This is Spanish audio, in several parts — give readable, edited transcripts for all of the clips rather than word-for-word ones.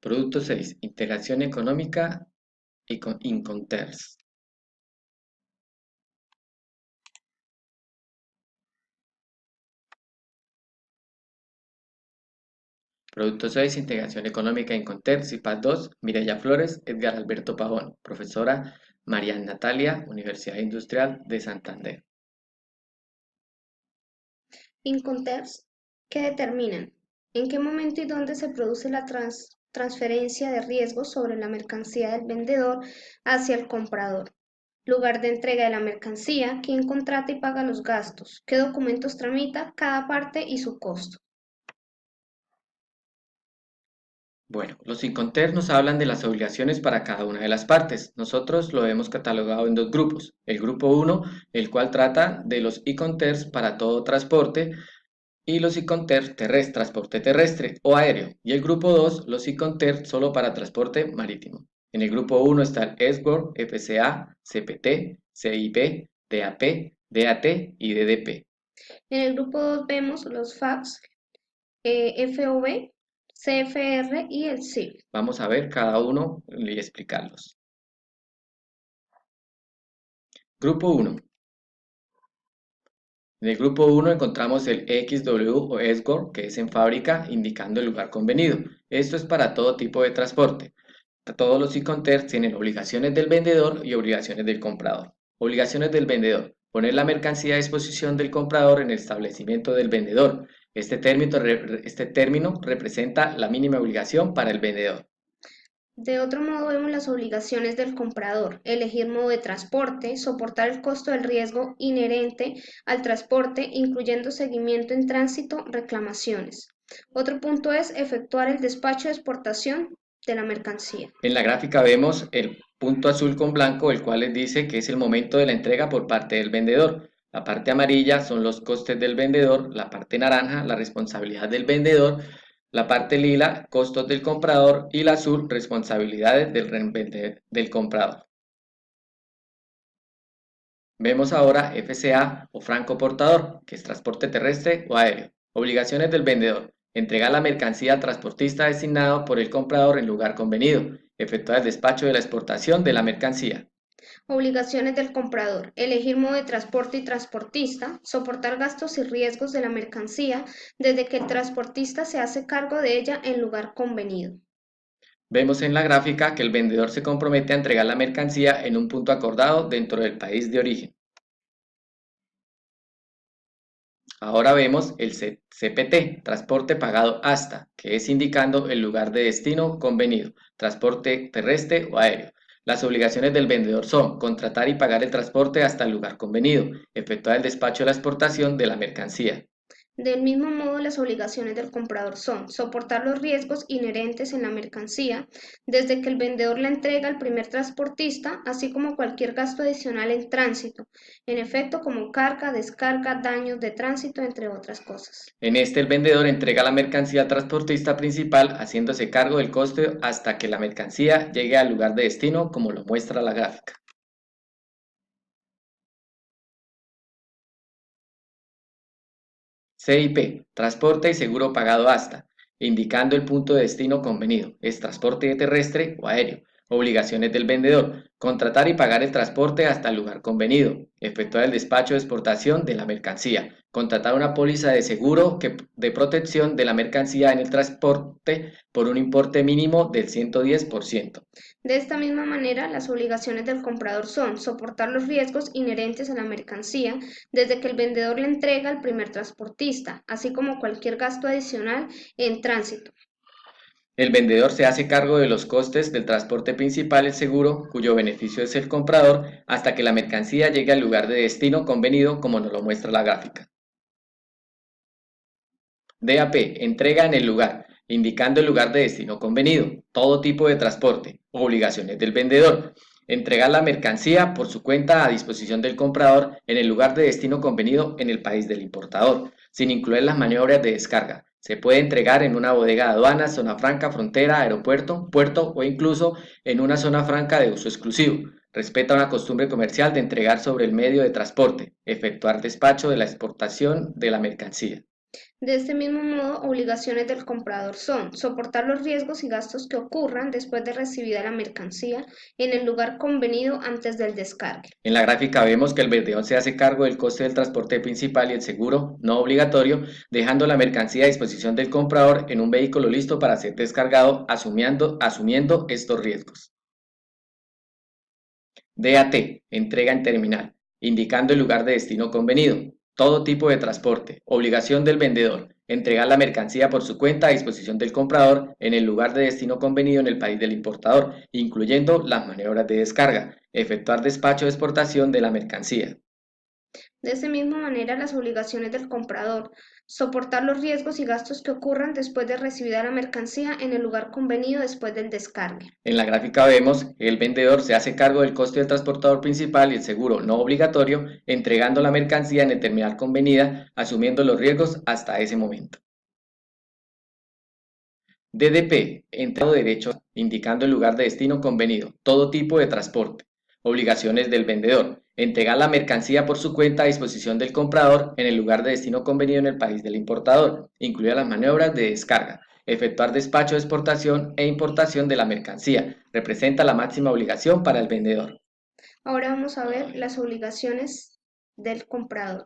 Producto 6. Integración económica y Incoterms. Producto 6. Integración económica en Incoterms. IPAD 2. Mireya Flores, Edgar Alberto Pavón. Profesora María Natalia, Universidad Industrial de Santander. Incoterms que determinan en qué momento y dónde se produce la transferencia de riesgos sobre la mercancía del vendedor hacia el comprador, lugar de entrega de la mercancía, quién contrata y paga los gastos, qué documentos tramita cada parte y su costo. Bueno, los Incoterms nos hablan de las obligaciones para cada una de las partes. Nosotros lo hemos catalogado en dos grupos. El grupo 1, el cual trata de los Incoterms para todo transporte, y los Iconter terrestre, transporte terrestre o aéreo, y el grupo 2, los Iconter solo para transporte marítimo. En el grupo 1 está el ESGOR, FCA, CPT, CIP, DAP, DAT y DDP. En el grupo 2 vemos los FACS, FOB, CFR y el CIF. Vamos a ver cada uno y explicarlos. Grupo 1. En el grupo 1 encontramos el XW o ESGOR, que es en fábrica, indicando el lugar convenido. Esto es para todo tipo de transporte. Todos los Iconter tienen obligaciones del vendedor y obligaciones del comprador. Obligaciones del vendedor. Poner la mercancía a disposición del comprador en el establecimiento del vendedor. Este término representa la mínima obligación para el vendedor. De otro modo vemos las obligaciones del comprador: elegir modo de transporte, soportar el costo del riesgo inherente al transporte, incluyendo seguimiento en tránsito, reclamaciones. Otro punto es efectuar el despacho de exportación de la mercancía. En la gráfica vemos el punto azul con blanco, el cual les dice que es el momento de la entrega por parte del vendedor. La parte amarilla son los costes del vendedor, la parte naranja, la responsabilidad del vendedor, la parte lila, costos del comprador, y la azul, responsabilidades del comprador. Vemos ahora FCA o franco portador, que es transporte terrestre o aéreo. Obligaciones del vendedor: entregar la mercancía al transportista designado por el comprador en lugar convenido, efectuar el despacho de la exportación de la mercancía. Obligaciones del comprador: elegir modo de transporte y transportista, soportar gastos y riesgos de la mercancía desde que el transportista se hace cargo de ella en lugar convenido. Vemos en la gráfica que el vendedor se compromete a entregar la mercancía en un punto acordado dentro del país de origen. Ahora vemos el CPT, transporte pagado hasta, que es indicando el lugar de destino convenido, transporte terrestre o aéreo. Las obligaciones del vendedor son contratar y pagar el transporte hasta el lugar convenido, efectuar el despacho de la exportación de la mercancía. Del mismo modo, las obligaciones del comprador son soportar los riesgos inherentes en la mercancía desde que el vendedor la entrega al primer transportista, así como cualquier gasto adicional en tránsito, en efecto como carga, descarga, daños de tránsito, entre otras cosas. En este, el vendedor entrega la mercancía al transportista principal, haciéndose cargo del coste hasta que la mercancía llegue al lugar de destino, como lo muestra la gráfica. CIP, transporte y seguro pagado hasta, indicando el punto de destino convenido, es transporte terrestre o aéreo. Obligaciones del vendedor: contratar y pagar el transporte hasta el lugar convenido, efectuar el despacho de exportación de la mercancía, contratar una póliza de seguro de protección de la mercancía en el transporte por un importe mínimo del 110%. De esta misma manera, las obligaciones del comprador son soportar los riesgos inherentes a la mercancía desde que el vendedor la entrega al primer transportista, así como cualquier gasto adicional en tránsito. El vendedor se hace cargo de los costes del transporte principal, el seguro, cuyo beneficio es el comprador, hasta que la mercancía llegue al lugar de destino convenido, como nos lo muestra la gráfica. DAP, entrega en el lugar, indicando el lugar de destino convenido, todo tipo de transporte. Obligaciones del vendedor: entregar la mercancía por su cuenta a disposición del comprador en el lugar de destino convenido en el país del importador, sin incluir las maniobras de descarga. Se puede entregar en una bodega de aduanas, zona franca, frontera, aeropuerto, puerto o incluso en una zona franca de uso exclusivo. Respeta una costumbre comercial de entregar sobre el medio de transporte, efectuar despacho de la exportación de la mercancía. De este mismo modo, obligaciones del comprador son soportar los riesgos y gastos que ocurran después de recibida la mercancía en el lugar convenido antes del descargue. En la gráfica vemos que el vendedor se hace cargo del coste del transporte principal y el seguro no obligatorio, dejando la mercancía a disposición del comprador en un vehículo listo para ser descargado, asumiendo estos riesgos. DAT, entrega en terminal, indicando el lugar de destino convenido. Todo tipo de transporte. Obligación del vendedor. Entregar la mercancía por su cuenta a disposición del comprador en el lugar de destino convenido en el país del importador, incluyendo las maniobras de descarga. Efectuar despacho de exportación de la mercancía. De esta misma manera, las obligaciones del comprador, soportar los riesgos y gastos que ocurran después de recibida la mercancía en el lugar convenido después del descargue. En la gráfica vemos que el vendedor se hace cargo del coste del transportador principal y el seguro no obligatorio, entregando la mercancía en el terminal convenida, asumiendo los riesgos hasta ese momento. DDP, entrado derecho, indicando el lugar de destino convenido, todo tipo de transporte. Obligaciones del vendedor, entregar la mercancía por su cuenta a disposición del comprador en el lugar de destino convenido en el país del importador, incluidas las maniobras de descarga. Efectuar despacho de exportación e importación de la mercancía, representa la máxima obligación para el vendedor. Ahora vamos a ver las obligaciones del comprador.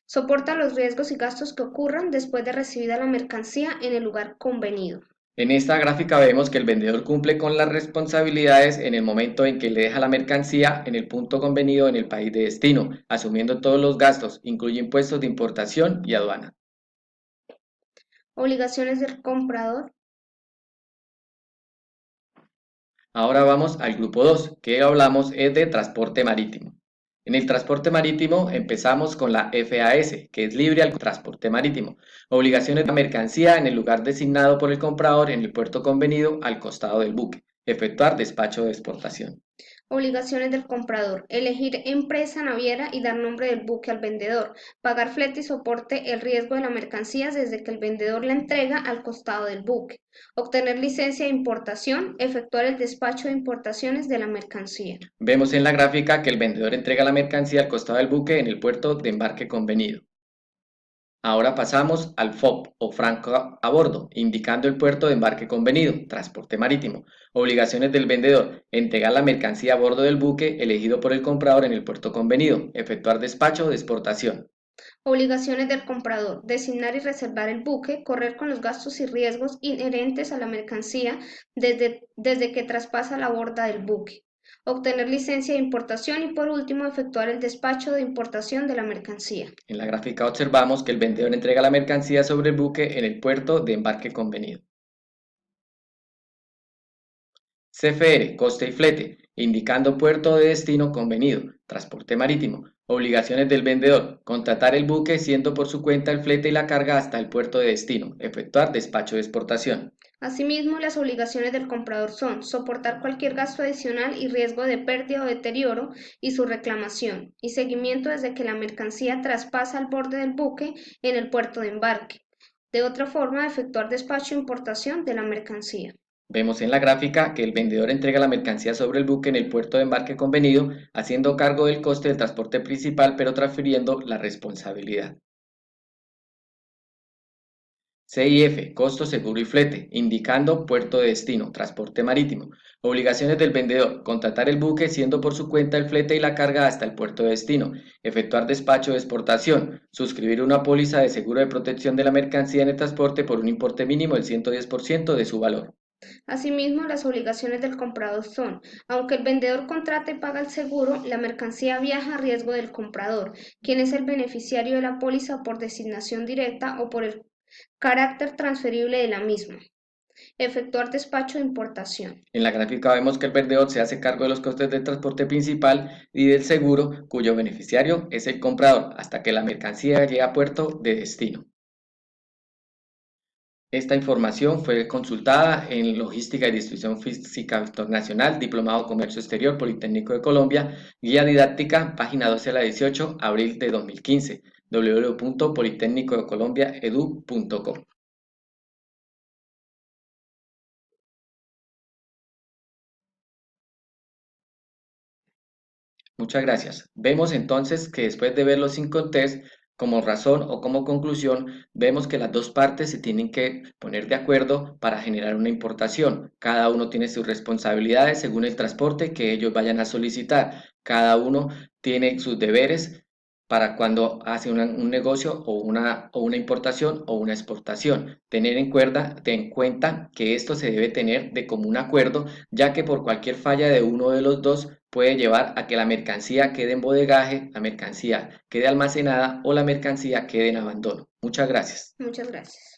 Soporta los riesgos y gastos que ocurran después de recibida la mercancía en el lugar convenido. En esta gráfica vemos que el vendedor cumple con las responsabilidades en el momento en que le deja la mercancía en el punto convenido en el país de destino, asumiendo todos los gastos, incluye impuestos de importación y aduana. Obligaciones del comprador. Ahora vamos al grupo 2, que hablamos es de transporte marítimo. En el transporte marítimo empezamos con la FAS, que es libre al transporte marítimo. Obligaciones de la mercancía en el lugar designado por el comprador en el puerto convenido al costado del buque. Efectuar despacho de exportación. Obligaciones del comprador. Elegir empresa naviera y dar nombre del buque al vendedor. Pagar flete y soporte el riesgo de la mercancía desde que el vendedor la entrega al costado del buque. Obtener licencia de importación. Efectuar el despacho de importaciones de la mercancía. Vemos en la gráfica que el vendedor entrega la mercancía al costado del buque en el puerto de embarque convenido. Ahora pasamos al FOB o franco a bordo, indicando el puerto de embarque convenido, transporte marítimo. Obligaciones del vendedor, entregar la mercancía a bordo del buque elegido por el comprador en el puerto convenido, efectuar despacho de exportación. Obligaciones del comprador. Designar y reservar el buque. Correr con los gastos y riesgos inherentes a la mercancía desde que traspasa la borda del buque. Obtener licencia de importación y por último efectuar el despacho de importación de la mercancía. En la gráfica observamos que el vendedor entrega la mercancía sobre el buque en el puerto de embarque convenido. CFR, coste y flete, indicando puerto de destino convenido, transporte marítimo. Obligaciones del vendedor, contratar el buque siendo por su cuenta el flete y la carga hasta el puerto de destino, efectuar despacho de exportación. Asimismo, las obligaciones del comprador son soportar cualquier gasto adicional y riesgo de pérdida o deterioro y su reclamación y seguimiento desde que la mercancía traspasa el borde del buque en el puerto de embarque. De otra forma, efectuar despacho e importación de la mercancía. Vemos en la gráfica que el vendedor entrega la mercancía sobre el buque en el puerto de embarque convenido, haciendo cargo del coste del transporte principal, pero transfiriendo la responsabilidad. CIF, costo, seguro y flete, indicando puerto de destino, transporte marítimo. Obligaciones del vendedor, contratar el buque siendo por su cuenta el flete y la carga hasta el puerto de destino. Efectuar despacho de exportación. Suscribir una póliza de seguro de protección de la mercancía en el transporte por un importe mínimo del 110% de su valor. Asimismo, las obligaciones del comprador son, aunque el vendedor contrata y paga el seguro, la mercancía viaja a riesgo del comprador, quien es el beneficiario de la póliza por designación directa o por el carácter transferible de la misma. Efectuar despacho de importación. En la gráfica vemos que el vendedor se hace cargo de los costes del transporte principal y del seguro, cuyo beneficiario es el comprador, hasta que la mercancía llegue a puerto de destino. Esta información fue consultada en Logística y Distribución Física Internacional, Diplomado Comercio Exterior, Politécnico de Colombia, Guía Didáctica, página 12 a la 18, abril de 2015, www.politécnicodecolombia.edu.co. Muchas gracias. Vemos entonces que después de ver los 5 test, Como razón o como conclusión, vemos que las dos partes se tienen que poner de acuerdo para generar una importación. Cada uno tiene sus responsabilidades según el transporte que ellos vayan a solicitar. Cada uno tiene sus deberes para cuando hace un negocio o una importación o una exportación. Ten en cuenta que esto se debe tener de común acuerdo, ya que por cualquier falla de uno de los dos puede llevar a que la mercancía quede en bodegaje, la mercancía quede almacenada o la mercancía quede en abandono. Muchas gracias. Muchas gracias.